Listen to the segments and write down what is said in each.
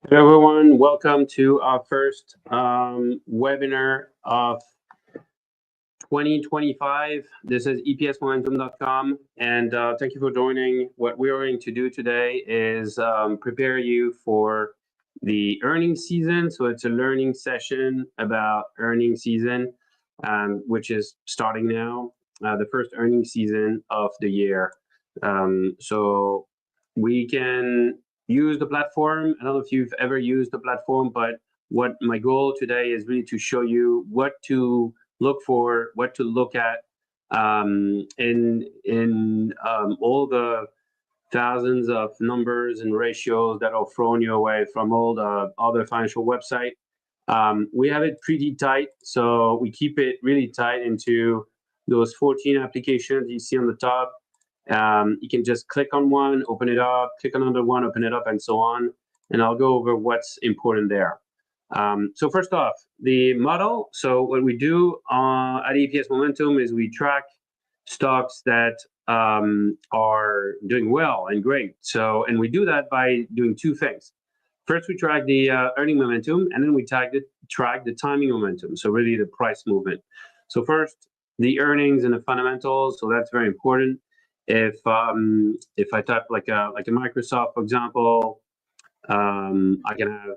Hello, everyone. Welcome to our first webinar of 2025. This is EPSMomentum.com, and thank you for joining. What we're going to do today is prepare you for the earnings season. So it's a learning session about earnings season, which is starting now, the first earnings season of the year. So we can use the platform. I don't know if you've ever used the platform, but what my goal today is really to show you what to look for, what to look at in all the thousands of numbers and ratios that are thrown your way from all the other financial websites. We have it pretty tight, so we keep it really tight into those 14 applications you see on the top. You can just click on one, open it up, click on another one, open it up, and so on. And I'll go over what's important there. So first off, the model. So what we do at EPS Momentum is we track stocks that are doing well and great. And we do that by doing two things. First, we track the earning momentum, and then we track the timing momentum. So really the price movement. So first, the earnings and the fundamentals. So that's very important. If I type like a Microsoft, for example, I can have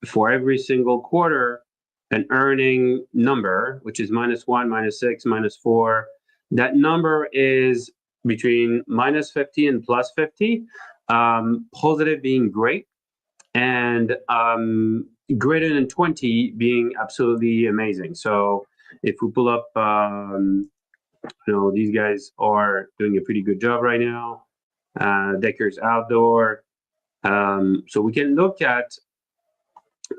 for every single quarter an earning number, which is -1, -6, -4. That number is between -50 and +50, positive being great, and greater than 20 being absolutely amazing. So if we pull up, these guys are doing a pretty good job right now. Decker's Outdoor. So we can look at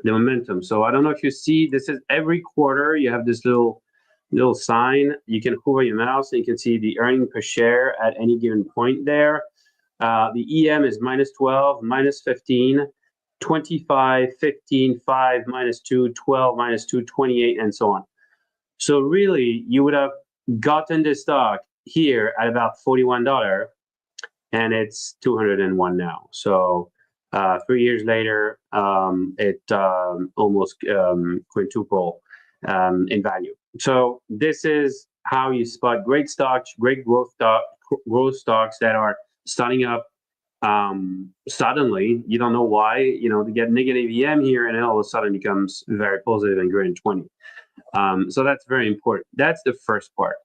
the momentum. So I don't know if you see, this is every quarter you have this little sign. You can hover your mouse and you can see the earning per share at any given point there. The EM is -12, -15, 25, 15, 5, -2, 12, -2, 28, and so on. So really, you would have gotten this stock here at about $41, and it's 201 now. So 3 years later, it almost quintuple in value. So this is how you spot great stocks, great growth stocks that are starting up suddenly. You don't know why. They get negative EM here, and then all of a sudden becomes very positive and greater than 20. So that's very important. That's the first part.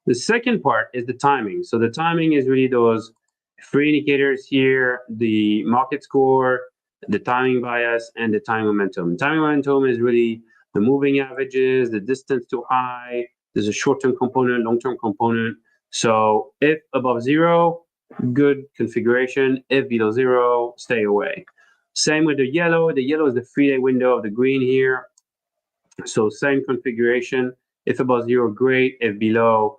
The second part is the timing. So the timing is really those three indicators here: the market score, the timing bias, and the time momentum. Time momentum is really the moving averages, the distance to high. There's a short-term component, long-term component. So if above zero, good configuration. If below zero, stay away. Same with the yellow. The yellow is the 3-day window of the green here. So same configuration. If above zero, great. If below,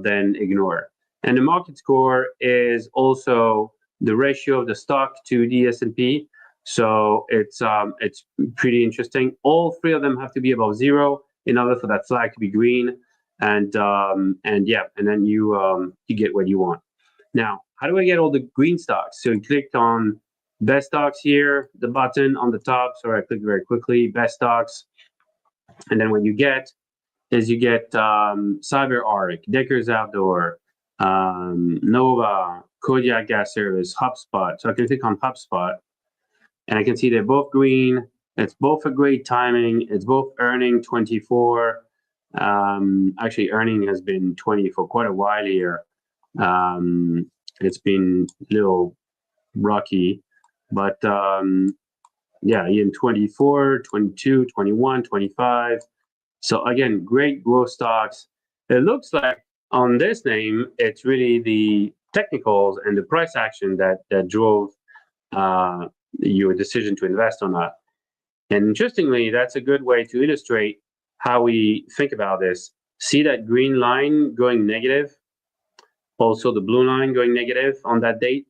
then ignore. And the market score is also the ratio of the stock to the S&P. So it's pretty interesting. All three of them have to be above zero in order for that flag to be green. And then you get what you want. Now, how do I get all the green stocks? So you clicked on best stocks here, the button on the top. Sorry, I clicked very quickly. Best stocks. And then what you get is CyberArk, Decker's Outdoor, Nova, Kodiak Gas Service, HubSpot. So I can click on HubSpot, and I can see they're both green. It's both a great timing. It's both earning 24. Actually, earning has been 20 for quite a while here. It's been a little rocky, but in 24, 22, 21, 25. So again, great growth stocks. It looks like on this name, it's really the technicals and the price action that drove your decision to invest or not. And interestingly, that's a good way to illustrate how we think about this. See that green line going negative, also the blue line going negative on that date.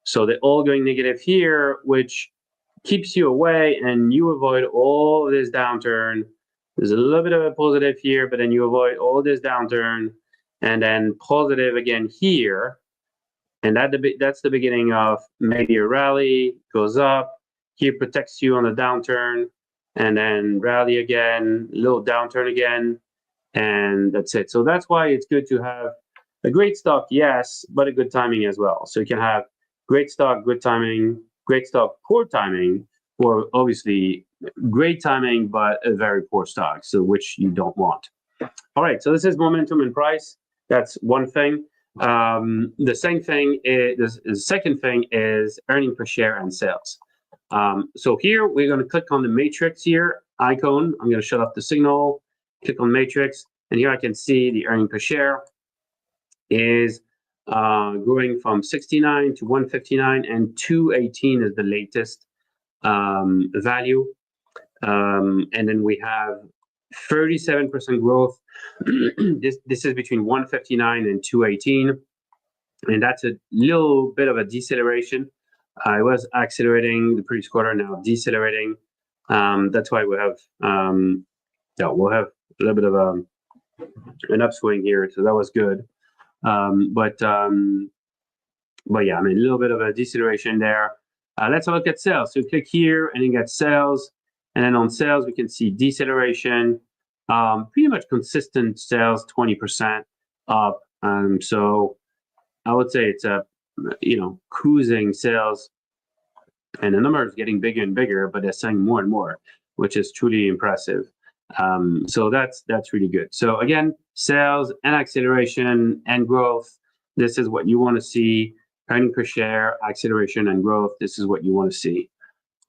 So they're all going negative here, which keeps you away and you avoid all this downturn. There's a little bit of a positive here, but then you avoid all this downturn, and then positive again here. And that's the beginning of maybe a rally, goes up. here protects you on the downturn, and then rally again, little downturn again, and that's it. So that's why it's good to have a great stock, yes, but a good timing as well. So you can have great stock, good timing, great stock, poor timing, or obviously great timing, but a very poor stock, so which you don't want. All right, so this is momentum and price. That's one thing. The second thing is earning per share and sales. So here we're going to click on the matrix here icon. I'm going to shut off the signal, click on matrix, and here I can see the earning per share is growing from 69 to 159, and 218 is the latest value. And then we have 37% growth. This is between 159 and 218, and that's a little bit of a deceleration. I was accelerating the previous quarter, now decelerating. That's why we have we'll have a little bit of an upswing here, so that was good. But yeah, I mean, a little bit of a deceleration there. Let's look at sales. So click here and you get sales, and then on sales we can see deceleration. Pretty much consistent sales, 20% up. So I would say it's a cruising sales, and the number is getting bigger and bigger, but they're selling more and more, which is truly impressive. So that's really good. So again, sales and acceleration and growth. This is what you want to see. Earning per share, acceleration and growth. This is what you want to see.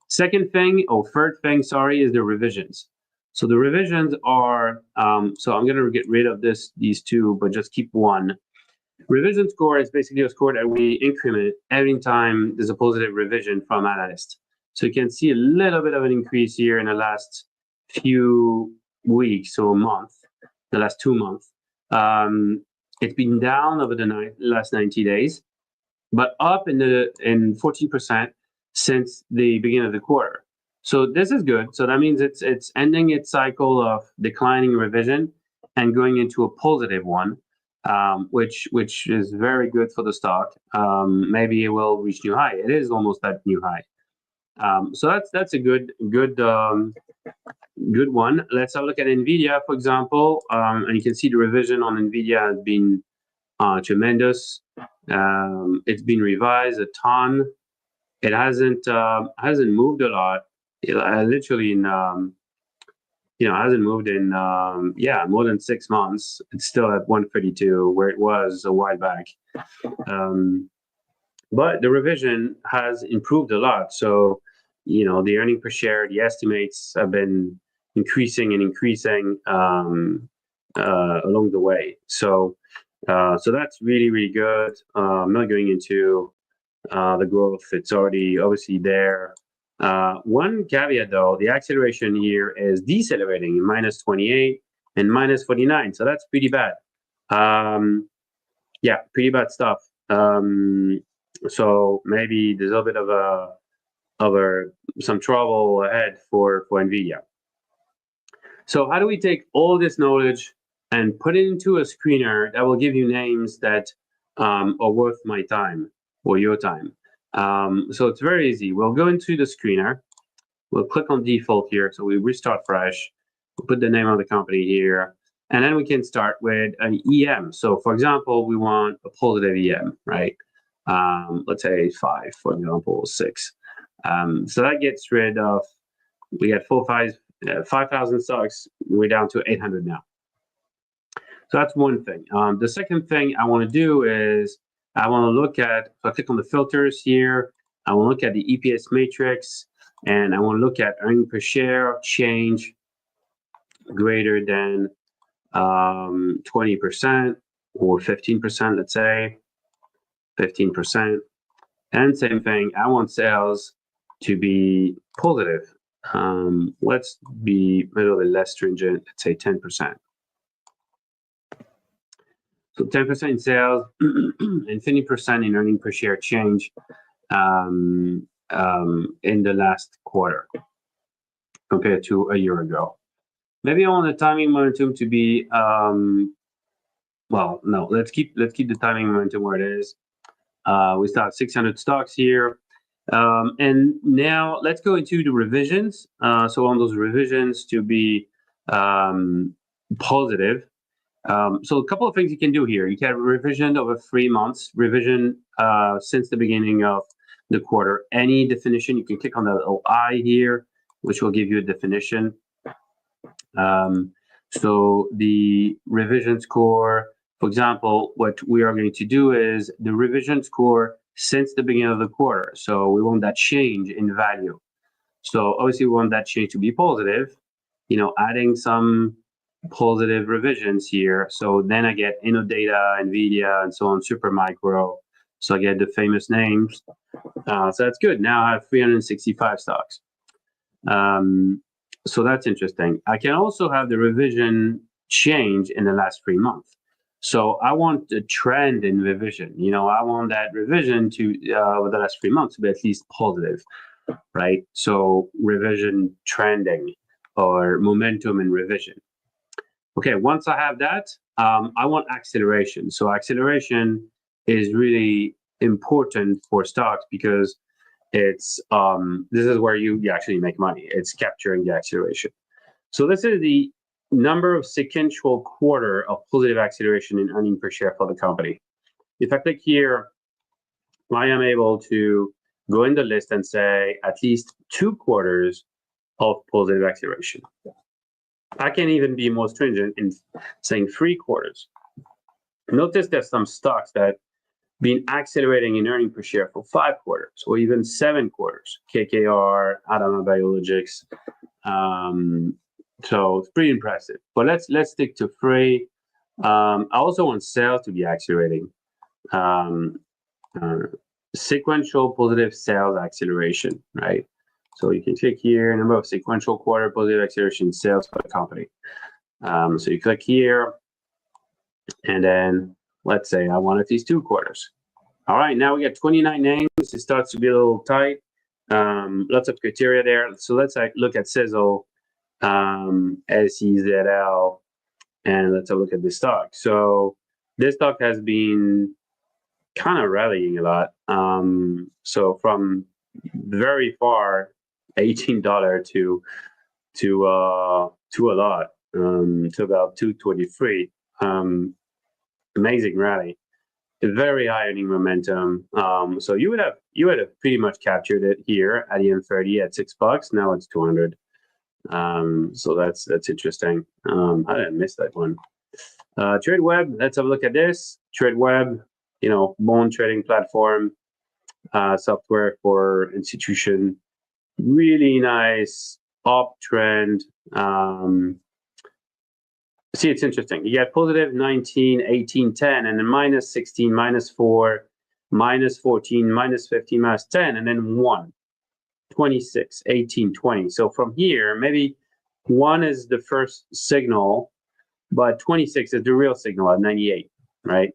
Third thing, is the revisions. So the revisions are, so I'm going to get rid of these two, but just keep one. Revision score is basically a score that we increment every time there's a positive revision from analysts. So you can see a little bit of an increase here in the last few weeks or month, the last 2 months. It's been down over the last 90 days, but up in 14% since the beginning of the quarter. So this is good. So that means it's ending its cycle of declining revision and going into a positive one, which is very good for the stock. Maybe it will reach new high. It is almost at new high. So that's a good one. Let's have a look at NVIDIA, for example, and you can see the revision on NVIDIA has been tremendous. It's been revised a ton. It hasn't moved a lot. It literally hasn't moved in more than 6 months. It's still at 132 where it was a while back. But the revision has improved a lot. So, the earning per share, the estimates have been increasing along the way. So that's really, really good. I'm not going into the growth. It's already obviously there. One caveat though, the acceleration here is decelerating in -28 and -49. So that's pretty bad. Pretty bad stuff. So maybe there's a little bit of some trouble ahead for NVIDIA. So how do we take all this knowledge and put it into a screener that will give you names that are worth my time or your time? So it's very easy. We'll go into the screener. We'll click on default here. So we restart fresh. We'll put the name of the company here. And then we can start with an EM. So for example, we want a positive EM, right? Let's say 5, for example, 6. So that gets rid of, we got 5,000 stocks. We're down to 800 now. So that's one thing. The second thing I want to do is I want to look at, so I click on the filters here. I want to look at the EPS matrix, and I want to look at earning per share change greater than 20% or 15%, let's say 15%. And same thing, I want sales to be positive. Let's be a little bit less stringent, let's say 10%. So 10% in sales and 50% in earning per share change in the last quarter compared to a year ago. Maybe I want the timing momentum to be well, no, let's keep the timing momentum where it is. We start 600 stocks here. And now let's go into the revisions. So on those revisions to be positive. So a couple of things you can do here. You can have a revision over 3 months, revision since the beginning of the quarter. Any definition, you can click on the little I here, which will give you a definition. So the revision score, for example, what we are going to do is the revision score since the beginning of the quarter. So we want that change in value. So obviously we want that change to be positive, adding some positive revisions here. So then I get Innodata, NVIDIA, and so on, Supermicro. So I get the famous names. So that's good. Now I have 365 stocks. So that's interesting. I can also have the revision change in the last 3 months. So I want the trend in revision. I want that revision to over the last 3 months to be at least positive, right? So revision trending or momentum in revision. Okay, once I have that, I want acceleration. So acceleration is really important for stocks because it's this is where you actually make money. It's capturing the acceleration. So this is the number of sequential quarter of positive acceleration in earnings per share for the company. If I click here, I am able to go in the list and say at least 2 quarters of positive acceleration. I can even be more stringent in saying 3 quarters. Notice there's some stocks that been accelerating in earnings per share for 5 quarters or even 7 quarters. KKR, Adama Biologics. So it's pretty impressive. But let's stick to 3. I also want sales to be accelerating. Sequential positive sales acceleration, right? So you can click here, number of sequential quarter positive acceleration sales for the company. So you click here, and then let's say I want at least 2 quarters. All right, now we got 29 names. It starts to be a little tight. Lots of criteria there. So let's look at Sizzle, SEZL, and let's have a look at this stock. So this stock has been kind of rallying a lot. So from very far, $18 to a lot, to about 223. Amazing rally. Very high earning momentum. So you would have pretty much captured it here at the M30 at $6. Now it's 200. So that's interesting. I didn't miss that one. TradeWeb. Let's have a look at this. TradeWeb, bond trading platform, software for institution. Really nice uptrend. See, it's interesting. You get positive 19, 18, 10, and then minus 16, minus 4, minus 14, minus 15, minus 10, and then 1, 26, 18, 20. So from here, maybe 1 is the first signal, but 26 is the real signal at 98, right?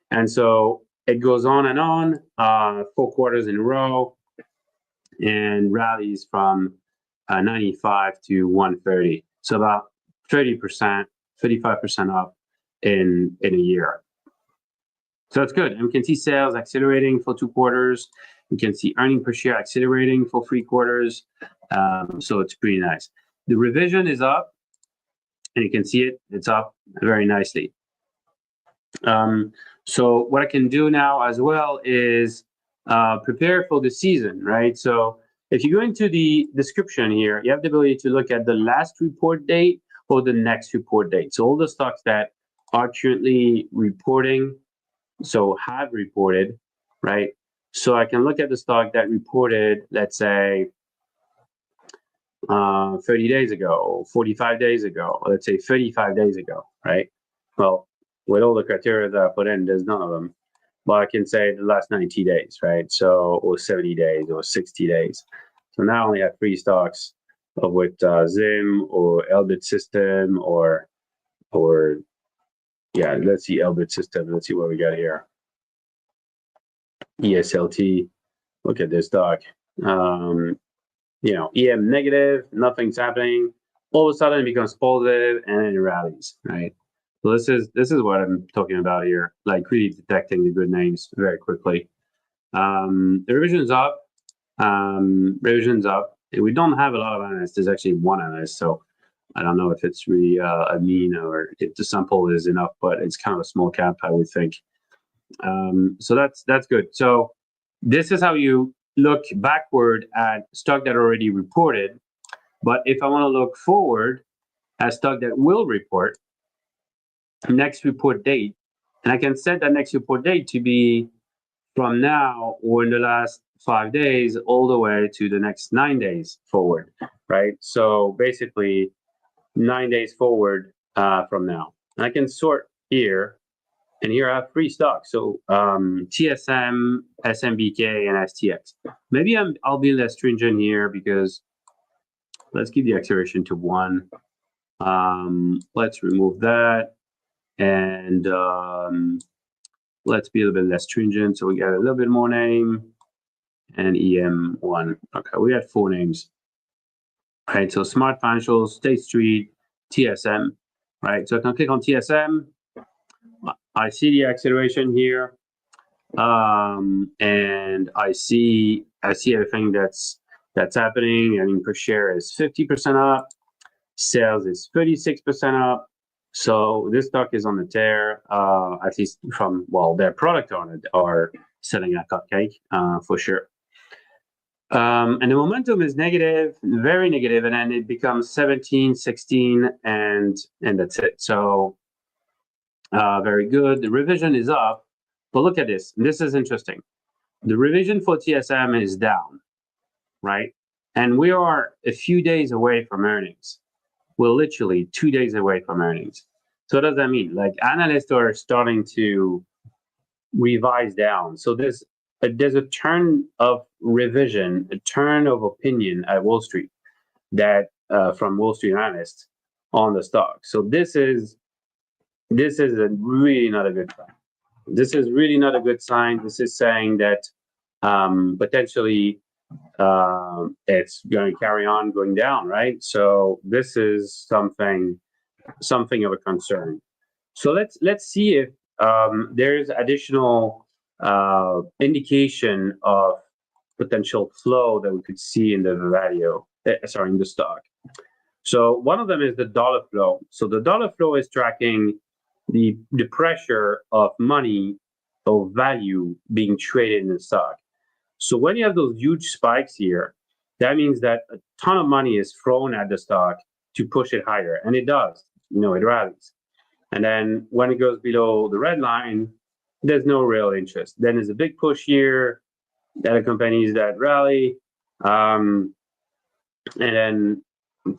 And so it goes on and on, 4 quarters in a row, and rallies from 95 to 130. So about 30%, 35% up in a year. So that's good. And we can see sales accelerating for 2 quarters. We can see earnings per share accelerating for 3 quarters. So it's pretty nice. The revision is up, and you can see it. It's up very nicely. So what I can do now as well is prepare for the season, right? So if you go into the description here, you have the ability to look at the last report date or the next report date. So all the stocks that are currently reporting, so have reported, right? So I can look at the stock that reported, let's say, 30 days ago, 45 days ago, or let's say 35 days ago, right? Well, with all the criteria that I put in, there's none of them. But I can say the last 90 days, right? So, or 70 days or 60 days. So now I only have 3 stocks with Zim or Elbit System or yeah, let's see Elbit System. Let's see what we got here. ESLT. Look at this stock. EM negative, nothing's happening. All of a sudden it becomes positive and then it rallies, right? So this is what I'm talking about here, like really detecting the good names very quickly. The revision is up. Revisions up. And we don't have a lot of analysts. There's actually one analyst, so I don't know if it's really a mean or if the sample is enough, but it's kind of a small cap, I would think. So that's good. So this is how you look backward at stock that already reported. But if I want to look forward at stock that will report, next report date, and I can set that next report date to be from now or in the last 5 days all the way to the next 9 days forward, right? So basically 9 days forward from now. And I can sort here, and here I have 3 stocks. So TSM, SMBK, and STX. Maybe I'll be less stringent here because let's give the acceleration to 1. Let's remove that. And let's be a little bit less stringent. So we got a little bit more name and EM1. Okay, we had 4 names. Right, so Smart Financials, State Street, TSM. Right, so I can click on TSM. I see the acceleration here, and I see everything that's happening. Earnings per share is 50% up. Sales is 36% up. So this stock is on the tear, at least from, well, their product on it are selling a cupcake, for sure. And the momentum is negative, very negative, and then it becomes 17, 16, and that's it. So very good. The revision is up, but look at this. This is interesting. The revision for TSM is down, right? And we are a few days away from earnings. We're literally 2 days away from earnings. So what does that mean? Like analysts are starting to revise down. So there's a turn of revision, a turn of opinion at Wall Street that from Wall Street analysts on the stock. So this is really not a good sign. This is really not a good sign. This is saying that potentially it's going to carry on going down, right? So this is something of a concern. So let's see if there's additional indication of potential flow that we could see in the value, in the stock. So one of them is the dollar flow. So the dollar flow is tracking the pressure of money or value being traded in the stock. So when you have those huge spikes here, that means that a ton of money is thrown at the stock to push it higher, and it does. It rallies. And then when it goes below the red line, there's no real interest. Then there's a big push here that accompanies that rally, and then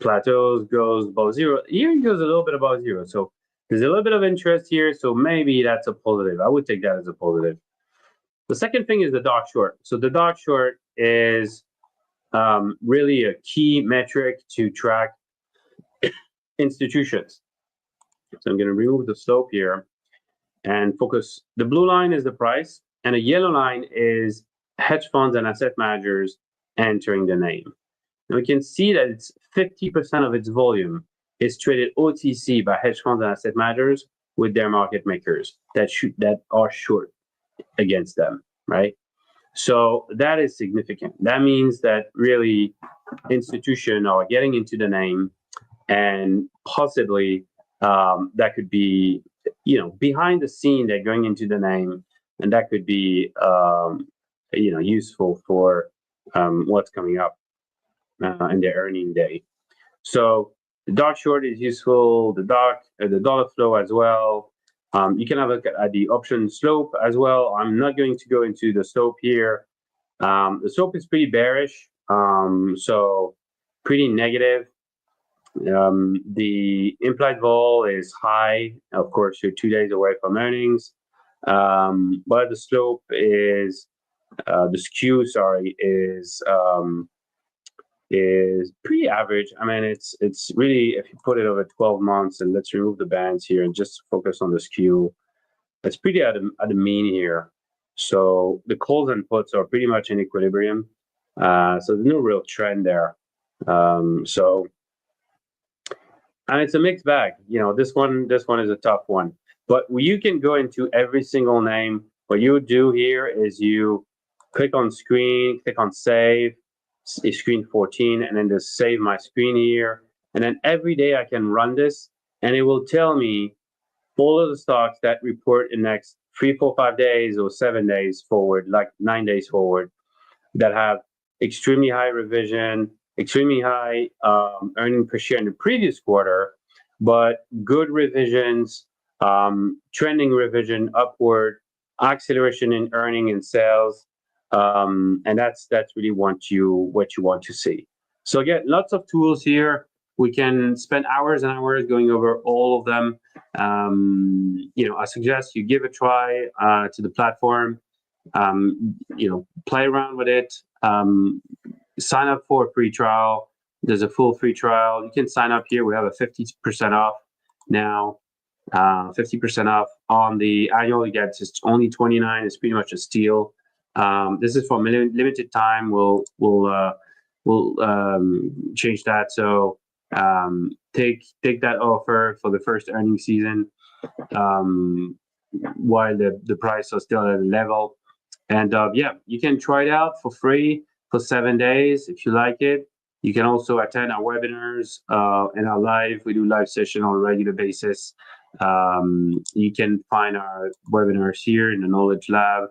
plateaus, goes above 0. Here it goes a little bit above 0. So there's a little bit of interest here, so maybe that's a positive. I would take that as a positive. The second thing is the dark short. So the dark short is really a key metric to track institutions. So I'm going to remove the slope here and focus. The blue line is the price, and a yellow line is hedge funds and asset managers entering the name. And we can see that it's 50% of its volume is traded OTC by hedge funds and asset managers with their market makers that are short against them, right? So that is significant. That means that really institutions are getting into the name, and possibly that could be, behind the scene, they're going into the name, and that could be, useful for what's coming up in the earning day. So the dark short is useful. The dollar flow as well. You can have a look at the option slope as well. I'm not going to go into the slope here. The slope is pretty bearish, so pretty negative. The implied vol is high. Of course, you're 2 days away from earnings, but the slope is the skew. Is pretty average. I mean, it's really, if you put it over 12 months, and let's remove the bands here and just focus on the skew, it's pretty at the mean here. So the calls and puts are pretty much in equilibrium. So there's no real trend there. And it's a mixed bag. This one is a tough one. But you can go into every single name. What you would do here is you click on screen, click on save, screen 14, and then just save my screen here. And then every day I can run this, and it will tell me all of the stocks that report in next 3, 4, 5 days or 7 days forward, like 9 days forward, that have extremely high revision, extremely high earning per share in the previous quarter, but good revisions, trending revision upward, acceleration in earning and sales, and that's really what you want to see. So again, lots of tools here. We can spend hours and hours going over all of them. I suggest you give a try to the platform. Play around with it. Sign up for a free trial. There's a full free trial. You can sign up here. We have a 50% off now. 50% off on the annual. You get just only $29. It's pretty much a steal. This is for limited time. We'll change that. So take that offer for the first earnings season while the price is still at a level. And you can try it out for free for 7 days if you like it. You can also attend our webinars and our live. We do live session on a regular basis. You can find our webinars here in the Knowledge Lab,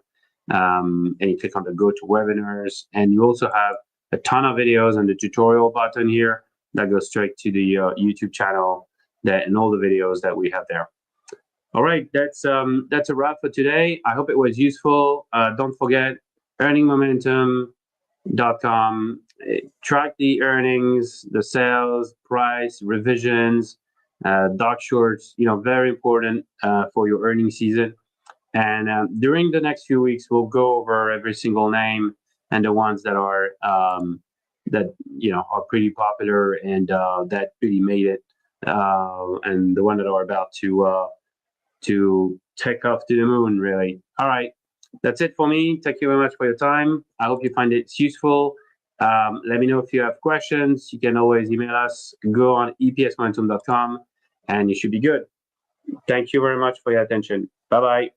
and you click on the Go to Webinars. And you also have a ton of videos on the tutorial button here that goes straight to the YouTube channel and all the videos that we have there. All right, that's a wrap for today. I hope it was useful. Don't forget earningmomentum.com. Track the earnings, the sales, price, revisions, dark shorts. Very important for your earnings season. And during the next few weeks, we'll go over every single name and the ones that are are pretty popular and that really made it, and the one that are about to take off to the moon, really. All right, that's it for me. Thank you very much for your time. I hope you find it useful. Let me know if you have questions. You can always email us. Go on EPSmomentum.com, and you should be good. Thank you very much for your attention. Bye-bye.